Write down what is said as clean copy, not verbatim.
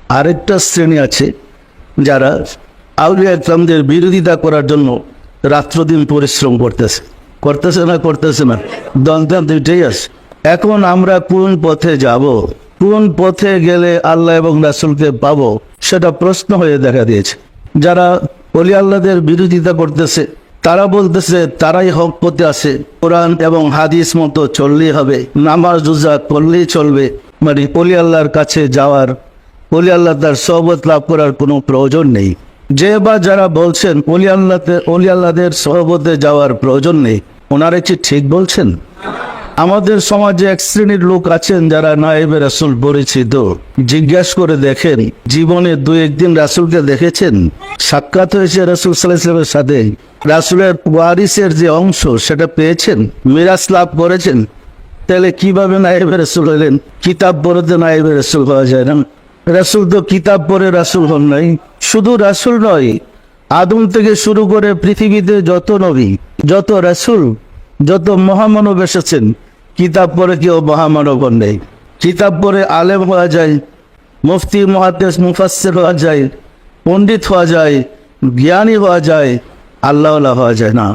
আরেকটা শ্রেণী আছে যারা আউলিয়া ইকরামদের বিরোধিতা করার জন্য রাত্রদিন পরিশ্রম করতেছে না দন্তান দুইটাই আছে। এখন আমরা কোন পথে যাব, কোন পথে গেলে আল্লাহ এবং রাসূলকে পাবো, সেটা প্রশ্ন হয়ে দেখা দিয়েছে। যারা ওলি আল্লাহদের বিরোধিতা করতেছে তারা বলতেছে তারাই হক পথে আছে, কোরআন এবং হাদিস মতো চললেই হবে, নামাজ রোজা করলেই চলবে, মানে ওলি আল্লাহর কাছে যাওয়ার, ওলি আল্লাহ তার সোহবত লাভ করার কোনো প্রয়োজন নেই। যে বা যারা বলছেন ওলি আল্লাহদের সোহবতে যাওয়ার প্রয়োজন নেই, ওনারা কি ঠিক বলছেন? আমাদের সমাজে এক শ্রেণীর লোক আছেন যারা নায়েবে রাসূল পরিচিত। জিজ্ঞাসা করে দেখেন, জীবনে দু একদিন রাসূলকে দেখেছেন? সাক্ষাৎ হয়েছে রাসূল সাল্লাল্লাহু আলাইহি ওয়াসাল্লামের সাথে? রাসূলের ওয়ারিসের যে অংশ সেটা পেয়েছেন? মিরাস লাভ করেছেন? তাহলে কিভাবে নায়েবে রাসূল হলেন? কিতাব পড়তে নায়েবে রাসূল হওয়া যায় না? রাসূল তো কিতাব পড়ে রাসূল হন নাই। শুধু রাসূল নয়, আদম থেকে শুরু করে পৃথিবীতে যত নবী, যত রাসূল, যত মহামানব এসেছেন, কিতাব পড়ে কেউ মহামানব হন নাই। কিতাব পড়ে আলেম হওয়া যায়, মুফতি মুহাদ্দিস মুফাসসির হওয়া যায়, পণ্ডিত হওয়া যায়, জ্ঞানী হওয়া যায়, আল্লাহওয়ালা হওয়া যায় না।